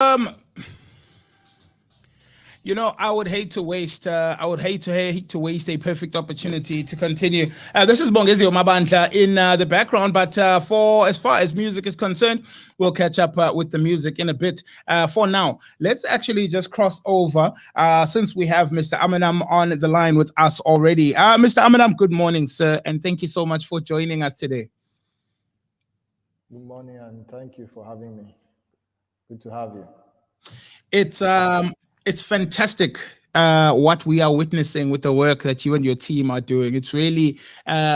Um, I would hate to waste. I would hate to waste a perfect opportunity to continue. This is Bongezio Mabandla in the background, but for as far as music is concerned, we'll catch up with the music in a bit. For now, let's actually just cross over since we have Mr. Amanam on the line with us already. Mr. Amanam, good morning, sir, and thank you so much for joining us today. Good morning, and thank you for having me. Good to have you. It's fantastic what we are witnessing with the work that you and your team are doing. It's really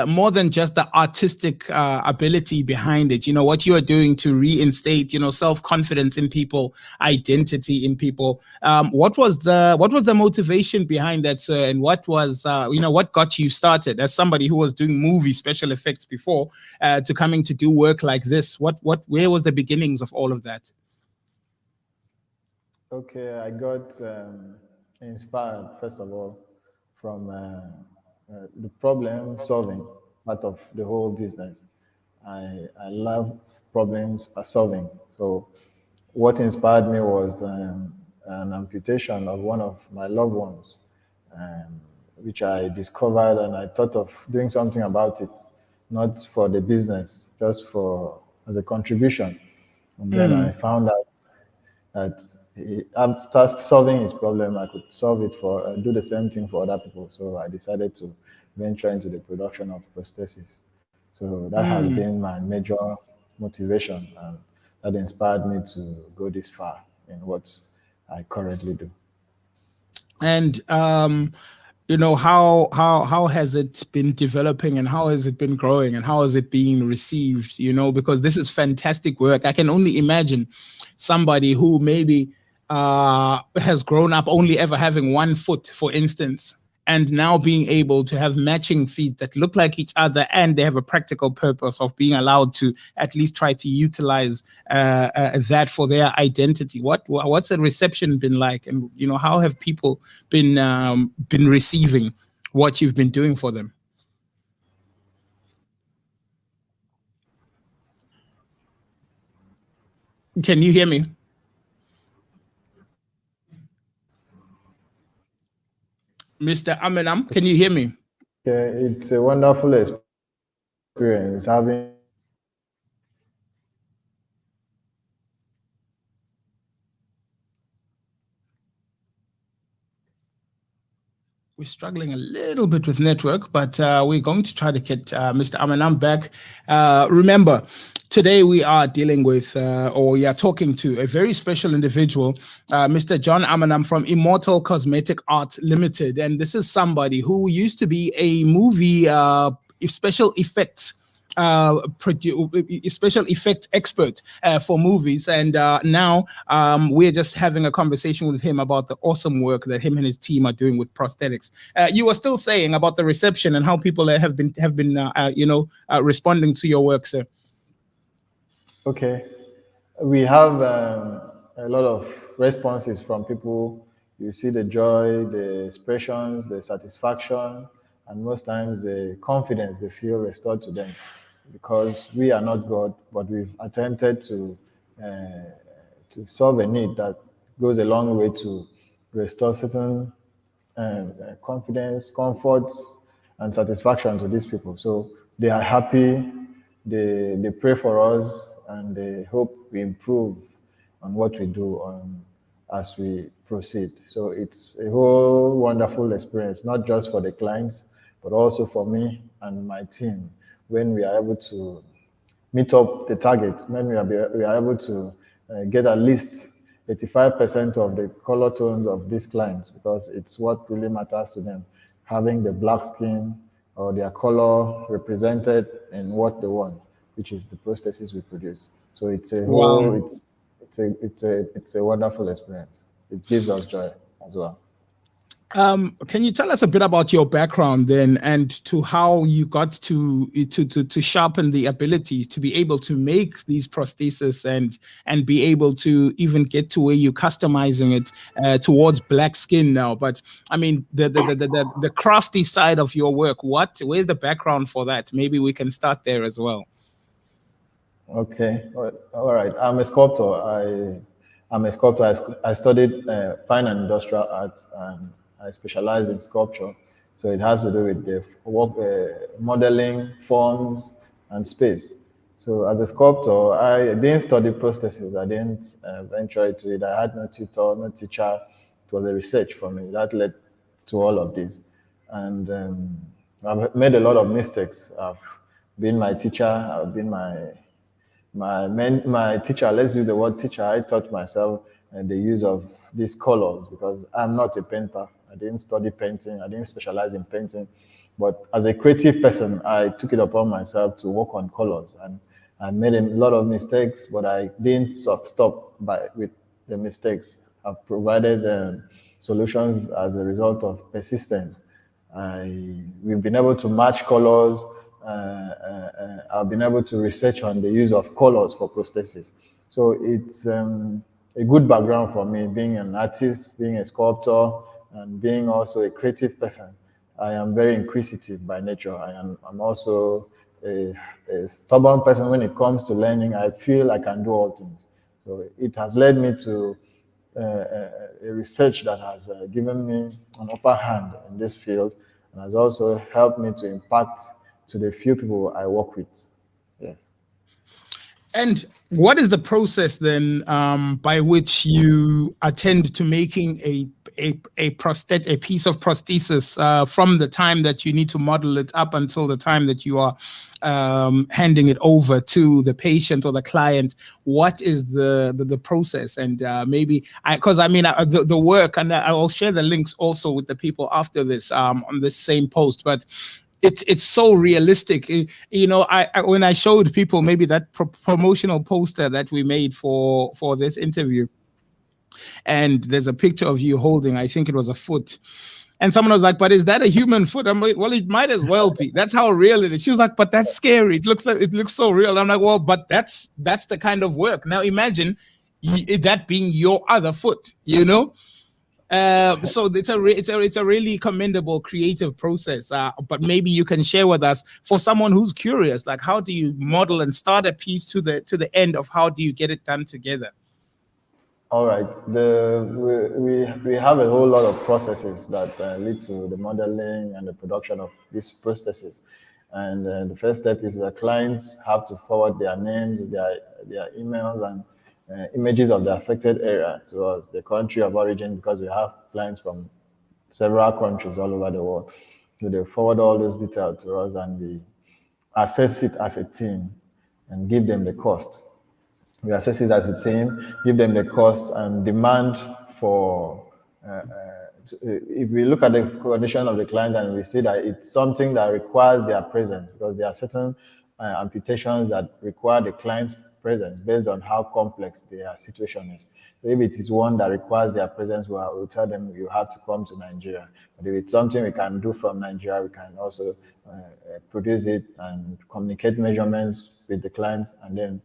more than just the artistic ability behind it. What you are doing to reinstate, self-confidence in people, identity in people. What was the motivation behind that, sir? And what got you started as somebody who was doing movie special effects before to coming to do work like this? Where was the beginnings of all of that? Okay, I got inspired, first of all, from the problem solving part of the whole business. I love problems solving. So, what inspired me was an amputation of one of my loved ones, um, which I discovered, and I thought of doing something about it, not for the business, just for as a contribution. And then I found out that after solving his problem, I could solve it for do the same thing for other people. So I decided to venture into the production of prosthesis. So that has been my major motivation, and that inspired me to go this far in what I currently do. And how has it been developing, and how has it been growing, and how has it been received? Because this is fantastic work. I can only imagine somebody who maybe has grown up only ever having one foot, for instance, and now being able to have matching feet that look like each other, and they have a practical purpose of being allowed to at least try to utilize that for their identity. What's the reception been like, and how have people been receiving what you've been doing for them? Can you hear me, Mr. Aminam? Can you hear me? Okay, it's a wonderful experience having We're struggling a little bit with network, but we're going to try to get Mr. Amanam back. Remember, today we are dealing with, or we are talking to a very special individual, Mr. John Amanam from Immortal Cosmetic Art Limited. And this is somebody who used to be a movie special effects special effect expert for movies, and now we're just having a conversation with him about the awesome work that him and his team are doing with prosthetics. You were still saying about the reception and how people have been responding to your work, sir. okay. We have a lot of responses from people. You see the joy, the expressions, the satisfaction, and most times the confidence they feel restored to them, because we are not God, but we've attempted to solve a need that goes a long way to restore certain confidence, comfort, and satisfaction to these people. So they are happy, they pray for us, and they hope we improve on what we do as we proceed. So it's a whole wonderful experience, not just for the clients, but also for me and my team when we are able to meet up the target, when we are able to get at least 85% of the color tones of these clients, because it's what really matters to them, having the black skin or their color represented in what they want, which is the prosthesis we produce. So it's a Wow. whole, it's a wonderful experience. It gives us joy as well. Can you tell us a bit about your background then, and to how you got to sharpen the ability to be able to make these prostheses, and be able to even get to where you're customizing it towards black skin now? But I mean, the crafty side of your work. Where's the background for that? Maybe we can start there as well. Okay, all right. I'm a sculptor. I'm a sculptor. I studied fine and industrial arts, and I specialize in sculpture. So it has to do with the work, modeling, forms, and space. So as a sculptor, I didn't study prosthesis. I didn't venture into it. I had no tutor, no teacher. It was a research for me that led to all of this. And I've made a lot of mistakes. I've been my teacher. I've been my teacher. Let's use the word teacher. I taught myself the use of these colors because I'm not a painter. I didn't study painting. I didn't specialize in painting. But as a creative person, I took it upon myself to work on colors, and I made a lot of mistakes, but I didn't stop with the mistakes. I've provided solutions as a result of persistence. We've been able to match colors. I've been able to research on the use of colors for prosthesis. So it's a good background for me, being an artist, being a sculptor, and being also a creative person. I am very inquisitive by nature. I'm also a stubborn person when it comes to learning. I feel I can do all things. So it has led me to a research that has given me an upper hand in this field and has also helped me to impact to the few people I work with. Yes. And what is the process then by which you attend to making a piece of prosthesis from the time that you need to model it up until the time that you are handing it over to the patient or the client? What is the process? And maybe because the work, and I will share the links also with the people after this on this same post, but it's so realistic. I when I showed people maybe that promotional poster that we made for this interview, and there's a picture of you holding, I think it was a foot, and someone was like, "But is that a human foot?" I'm like, "Well, it might as well be. That's how real it is." She was like, "But that's scary. It looks so real." I'm like, "Well, but that's the kind of work." Now imagine that being your other foot, so it's a really commendable creative process. But maybe you can share with us, for someone who's curious, like how do you model and start a piece to the end of how do you get it done together? All right. We have a whole lot of processes that lead to the modeling and the production of these processes. And the first step is the clients have to forward their names, their emails, and images of the affected area to us, the country of origin, because we have clients from several countries all over the world. So they forward all those details to us, and we assess it as a team and give them the cost. We assess it as a team, give them the cost and demand for. If we look at the condition of the client and we see that it's something that requires their presence, because there are certain amputations that require the client's presence based on how complex their situation is. So if it is one that requires their presence, we'll tell them you have to come to Nigeria. But if it's something we can do from Nigeria, we can also produce it and communicate measurements with the clients, and then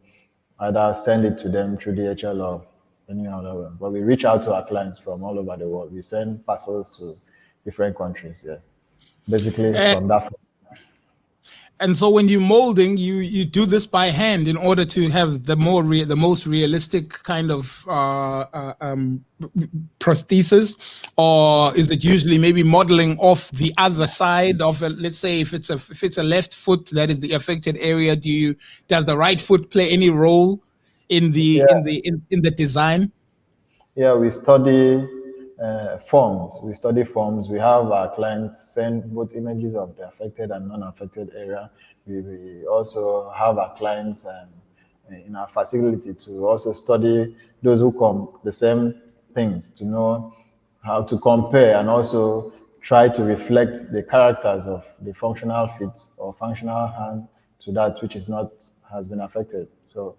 either send it to them through DHL or any other way. But we reach out to our clients from all over the world. We send parcels to different countries, yes. Basically from that. And so when you're molding, you do this by hand in order to have the most realistic kind of prosthesis, or is it usually maybe modeling off the other side of let's say if it's a left foot that is the affected area? Does the right foot play any role in the design? Yeah, we study forms. We study forms. We have our clients send both images of the affected and non-affected area. We also have our clients in our facility to also study those who come the same things, to know how to compare and also try to reflect the characters of the functional feet or functional hand to that which has been affected. So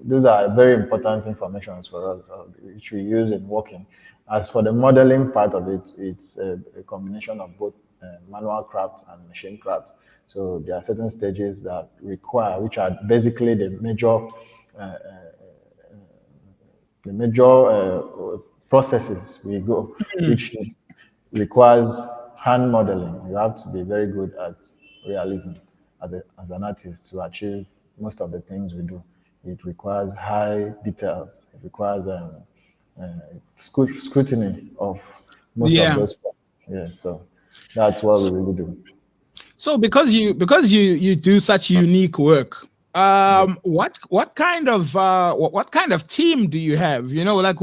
those are very important informations for us, which we use in working. As for the modeling part of it, it's a combination of both manual craft and machine craft. So there are certain stages that require, which are basically the major processes we go, which requires hand modeling. You have to be very good at realism as an artist to achieve most of the things we do. It requires high details. It requires scrutiny of most of Yeah. those. Yeah, so that's what we So, really do. so because you do such unique work, Yeah. what kind of what kind of team do you have? You know, like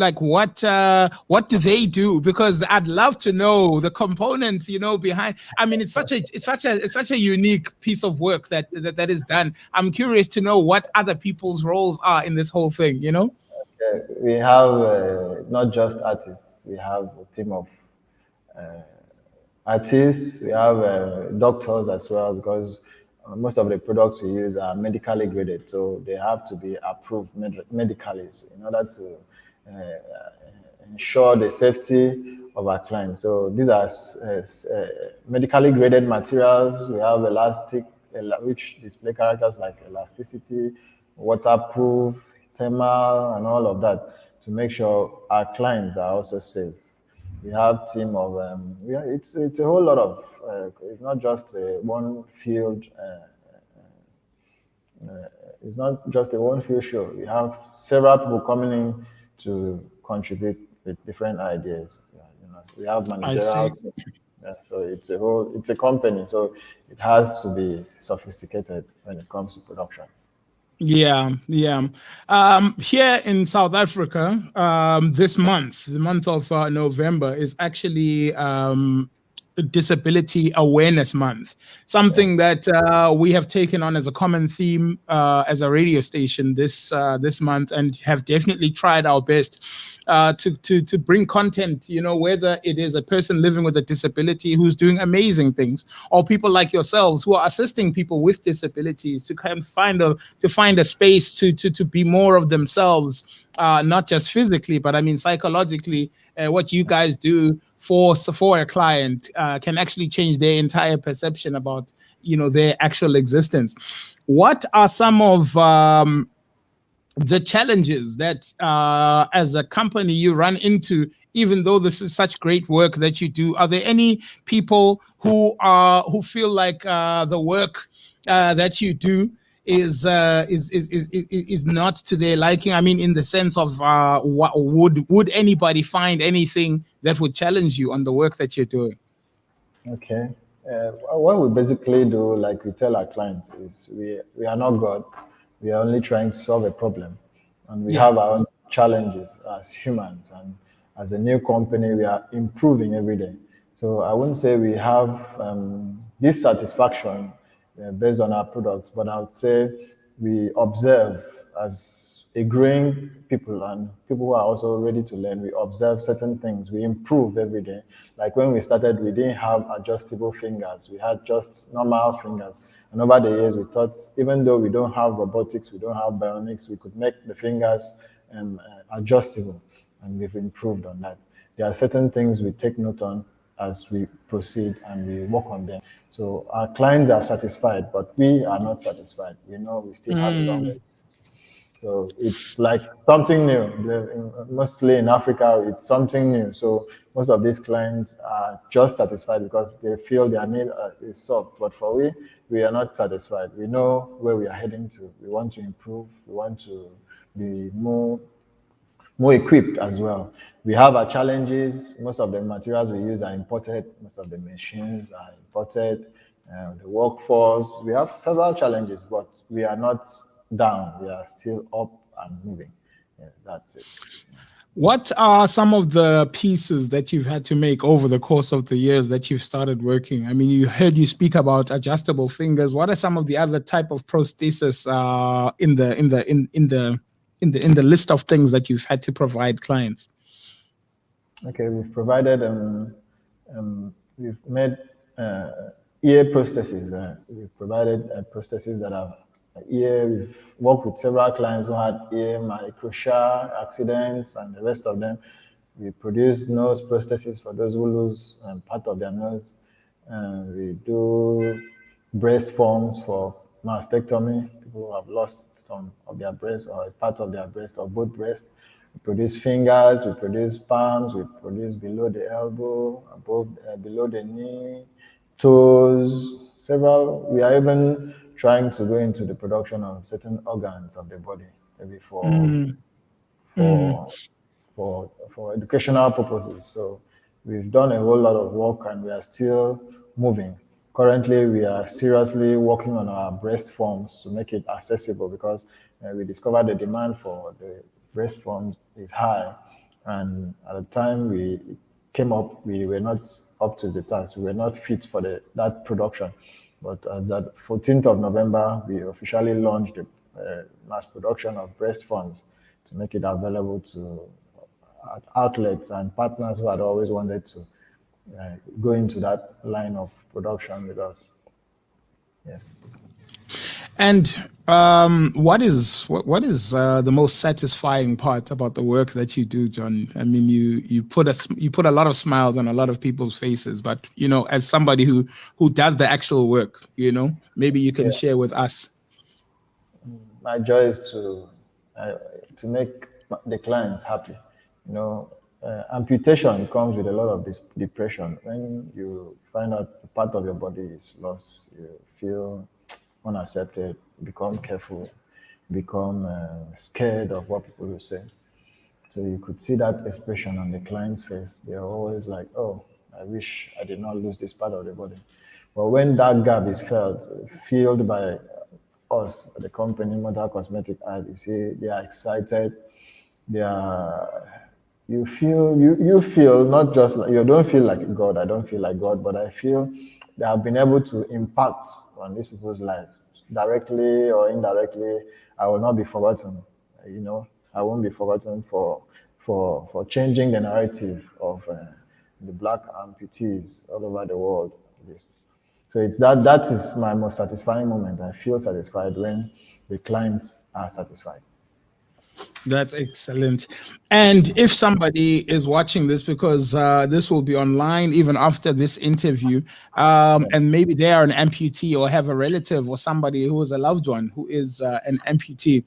like what do they do? Because I'd love to know the components. You know, behind. I mean, it's such a unique piece of work that is done. I'm curious to know what other people's roles are in this whole thing. You know. We have not just artists, we have a team of artists, we have doctors as well, because most of the products we use are medically graded, so they have to be approved medically in order to ensure the safety of our clients. So these are medically graded materials. We have elastic, which display characters like elasticity, waterproof, thermal, and all of that to make sure our clients are also safe. We have team of it's a whole lot of it's not just one field it's not just a one field show. We have several people coming in to contribute with different ideas. Yeah, you know, we have I see. managerial team. Yeah, so it's a company, so it has to be sophisticated when it comes to production. Yeah, yeah. Here in South Africa, this month, the month of November, is actually Disability Awareness Month, Yeah. something that we have taken on as a common theme as a radio station this month, and have definitely tried our best to bring content. You know, whether it is a person living with a disability who's doing amazing things, or people like yourselves who are assisting people with disabilities to kind of find a space to be more of themselves, not just physically, but I mean psychologically. What you guys do for a client can actually change their entire perception about their actual existence. What are some of the challenges that as a company you run into, even though this is such great work that you do? Are there any people who feel like the work that you do is not to their liking? I mean, in the sense of what would anybody find anything that would challenge you on the work that you're doing? Okay. What we basically do, like we tell our clients, is we are not God. We are only trying to solve a problem. And we Yeah. have our own challenges as humans. And as a new company, we are improving every day. So I wouldn't say we have dissatisfaction based on our products, but I would say we observe as a growing people and people who are also ready to learn. We observe certain things. We improve every day. Like when we started, we didn't have adjustable fingers. We had just normal fingers. And over the years, we thought, even though we don't have robotics, we don't have bionics, we could make the fingers adjustable. And we've improved on that. There are certain things we take note on as we proceed and we work on them. So our clients are satisfied, but we are not satisfied. We know we still have a long way. Mm. So it's like something new. Mostly in Africa, it's something new. So most of these clients are just satisfied because they feel their need is solved. But for we are not satisfied. We know where we are heading to. We want to improve. We want to be more equipped as well. We have our challenges. Most of the materials we use are imported. Most of the machines are imported. The workforce. We have several challenges, but we are not down. We are still up and moving. Yeah, that's it. What are some of the pieces that you've had to make over the course of the years that you've started working? I mean, you heard you speak about adjustable fingers. What are some of the other type of prosthesis in the list of things that you've had to provide clients? Okay, we've made ear prostheses. We've provided prostheses that have ear. We've worked with several clients who had ear microtia accidents and the rest of them. We produce nose prostheses for those who lose part of their nose. We do breast forms for mastectomy, people who have lost some of their breast or a part of their breast or both breasts. We produce fingers, we produce palms, we produce below the elbow, above, below the knee, toes, several. We are even trying to go into the production of certain organs of the body, maybe Mm, mm, for for educational purposes. So we've done a whole lot of work and we are still moving. Currently, we are seriously working on our breast forms to make it accessible because we discovered the demand for the breast forms is high. And at the time we came up, we were not up to the task. We were not fit for that production. But as at 14th of November, we officially launched the mass production of breast forms to make it available to outlets and partners who had always wanted to go into that line of production with us. Yes. And what is the most satisfying part about the work that you do, John? I mean, you put a lot of smiles on a lot of people's faces, but as somebody who does the actual work, maybe you can Yeah. share with us. My joy is to make the clients happy. Amputation comes with a lot of this depression. When you find out part of your body is lost, you feel unaccepted, become careful, become scared of what people will say. So you could see that expression on the client's face. They're always like, "Oh, I wish I did not lose this part of the body." But when that gap is filled by us, the company, Modern Cosmetic Art, you see they are excited. They are. You feel not just like, you don't feel like God. I don't feel like God, but I feel they have been able to impact on these people's lives directly or indirectly. I will not be forgotten. I won't be forgotten for changing the narrative of the black amputees all over the world. So it's that is my most satisfying moment. I feel satisfied when the clients are satisfied. That's excellent. And if somebody is watching this, because this will be online even after this interview, and maybe they are an amputee or have a relative or somebody who is a loved one who is an amputee,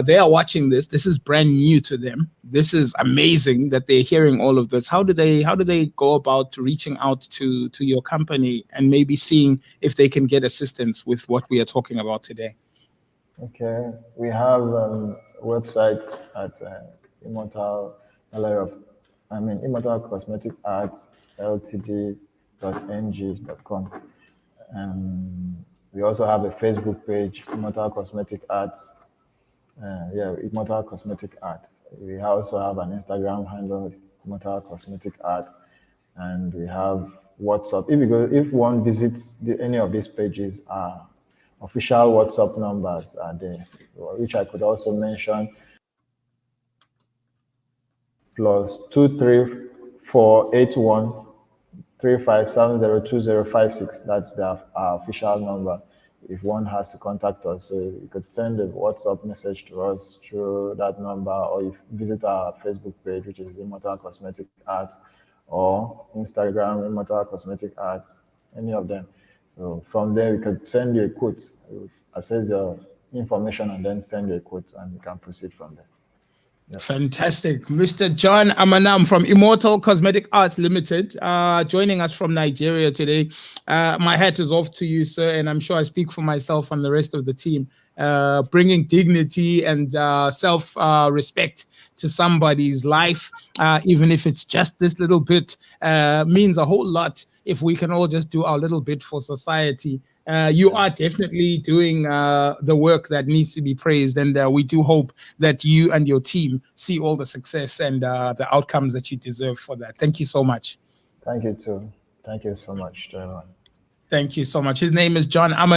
they are watching this. This is brand new to them. This is amazing that they're hearing all of this. How do they go about reaching out to your company and maybe seeing if they can get assistance with what we are talking about today? Okay, we have websites at Immortal Gallery of, Immortal Cosmetic Arts Ltd.ng.com. We also have a Facebook page, Immortal Cosmetic Arts. Immortal Cosmetic Art. We also have an Instagram handle, Immortal Cosmetic Art, and we have WhatsApp. If one visits any of these pages, official WhatsApp numbers are there, which I could also mention. +2348135702056. That's our official number. If one has to contact us, so you could send a WhatsApp message to us through that number, or you visit our Facebook page, which is Immortal Cosmetic Art, or Instagram Immortal Cosmetic Art, any of them. So from there, we could send you a quote. We assess your information and then send you a quote, and you can proceed from there. Yep. Fantastic. Mr. John Amanam from Immortal Cosmetic Arts Limited, joining us from Nigeria today. My hat is off to you, sir, and I'm sure I speak for myself and the rest of the team. Bringing dignity and self-respect to somebody's life, even if it's just this little bit, means a whole lot if we can all just do our little bit for society. You are definitely doing the work that needs to be praised, and we do hope that you and your team see all the success and the outcomes that you deserve for that. Thank you so much. Thank you too. Thank you so much to everyone. Thank you so much. His name is John Amanam.